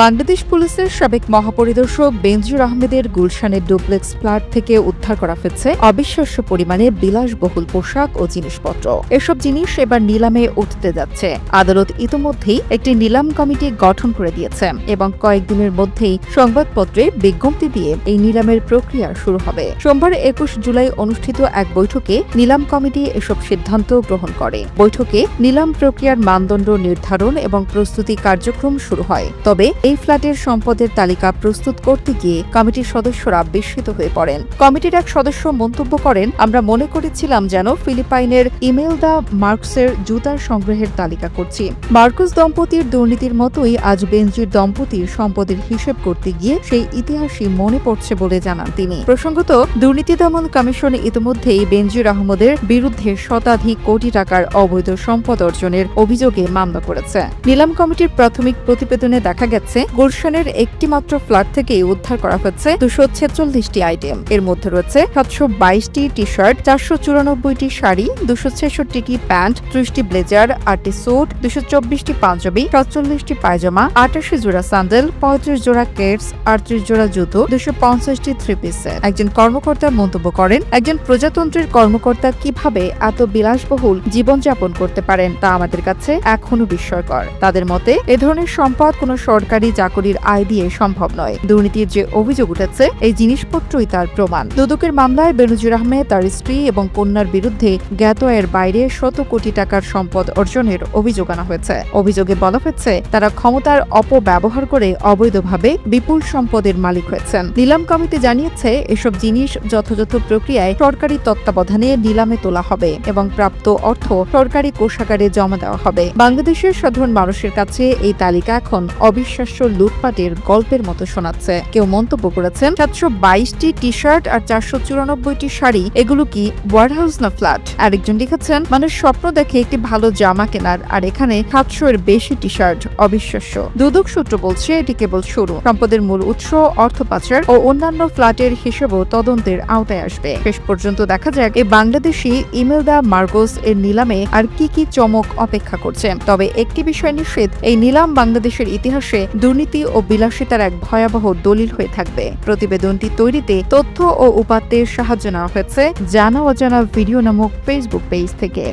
বাংলাদেশ পুলিশের সাবেক মহাপরিদর্শক বেনজির আহমেদের গুলশানের ডুপ্লেক্স ফ্ল্যাট থেকে উদ্ধার করা হয়েছে অবিশ্বাস্য পরিমাণে বিলাসবহুল পোশাক ও জিনিসপত্র। এসব জিনিস এবার নিলামে উঠতে যাচ্ছে। আদালত ইতোমধ্যেই একটি নিলাম কমিটি গঠন করে দিয়েছে এবং কয়েকদিনের মধ্যেই সংবাদপত্রে বিজ্ঞপ্তি দিয়ে এই নিলামের প্রক্রিয়া শুরু হবে। সোমবার ২১ জুলাই অনুষ্ঠিত এক বৈঠকে নিলাম কমিটি এসব সিদ্ধান্ত গ্রহণ করে। বৈঠকে নিলাম প্রক্রিয়ার মানদণ্ড নির্ধারণ এবং প্রস্তুতি কার্যক্রম শুরু হয়। তবে এই ফ্ল্যাটের সম্পদের তালিকা প্রস্তুত করতে গিয়ে কমিটির সদস্যরা বিস্মিত হয়ে পড়েন। কমিটির এক সদস্য মন্তব্য করেন, আমরা মনে করেছিলাম যেন ফিলিপাইনের ইমেলদা মার্কসের জুতার সংগ্রহের তালিকা করছি। মার্কস দম্পতির দুর্নীতির মতোই আজ বেনজির দম্পতির সম্পদের হিসেব করতে গিয়ে সেই ইতিহাসই মনে পড়ছে বলে জানান তিনি। প্রসঙ্গত, দুর্নীতি দমন কমিশন ইতিমধ্যেই বেনজির আহমেদের বিরুদ্ধে শতাধিক কোটি টাকার অবৈধ সম্পদ অর্জনের অভিযোগে মামলা করেছে। নিলাম কমিটির প্রাথমিক প্রতিবেদনে দেখা গেছে গুলশানের একটি মাত্র ফ্ল্যাট থেকে উদ্ধার করা হয়েছে 246টি আইটেম। এর মধ্যে রয়েছে 722টি টি শার্ট, 494টি শাড়ি, 266টি প্যান্ট, 30টি ব্লেজার, 8টি স্যুট, 224টি পাঞ্জাবি, 47টি পায়জামা, 88 জোড়া স্যান্ডেল, 35 জোড়া কেটস, 38 জোড়া জুতো, 250টি থ্রি পিস সেট। একজন কর্মকর্তা মন্তব্য করেন, একজন প্রজাতন্ত্রের কর্মকর্তা কিভাবে এত বিলাসবহুল জীবনযাপন করতে পারেন তা আমাদের কাছে এখনো বিস্ময়কর। তাদের মতে এ ধরনের সম্পদ কোনো সরকারি চাকরির আয় দিয়ে সম্ভব নয়। দুর্নীতির যে অভিযোগ উঠেছে এই জিনিসপত্রই তার প্রমাণ। দুদকের মামলায় বেনজির আহমেদ, তার স্ত্রী এবং কন্যার বিরুদ্ধে জ্ঞাত আয়ের বাইরে শত কোটি টাকার সম্পদ অর্জনের অভিযোগ আনা হয়েছে। অভিযোগে বলা হয়েছে তারা ক্ষমতার অপব্যবহার করে অবৈধভাবে বিপুল সম্পদের মালিক হয়েছেন। নিলাম কমিটি জানিয়েছে এসব জিনিস যথাযথ প্রক্রিয়ায় সরকারি তত্ত্বাবধানে নিলামে তোলা হবে এবং প্রাপ্ত অর্থ সরকারি কোষাগারে জমা দেওয়া হবে। বাংলাদেশের সাধারণ মানুষের কাছে এই তালিকা এখন অবিশ্বাস্য লুটপাটের গল্পের মতো শোনাচ্ছে। কেউ মন্তব্য করেছেন, 722টি টি শার্ট আর 494টি শাড়ি, এগুলো কি ওয়ারহাউস না ফ্ল্যাট? আরেকজন লিখেছেন, মানুষ স্বপ্ন দেখে একটি ভালো জামা কেনার, আর এখানে 700 এর বেশি টি শার্ট। অবিশ্বাস্য। দুদক সূত্র বলছে এটি কেবল শুরু। সম্পদের মূল উৎস, অর্থ পাচার ও অন্যান্য ফ্ল্যাটের হিসেবেও তদন্তের আওতায় আসবে। শেষ পর্যন্ত দেখা যাক এই বাংলাদেশি ইমেলদা মার্কস এর নিলামে আর কি কি চমক অপেক্ষা করছে। তবে একটি বিষয় নিশ্চিত, এই নিলাম বাংলাদেশের ইতিহাসে দুর্নীতি ও বিলাসিতার এক ভয়াবহ দলিল হয়ে থাকবে। প্রতিবেদনটি তৈরিতে তথ্য ও উপাত্তের সাহায্য নেওয়া হয়েছে জানা অজানা ভিডিও নামক ফেসবুক পেজ থেকে।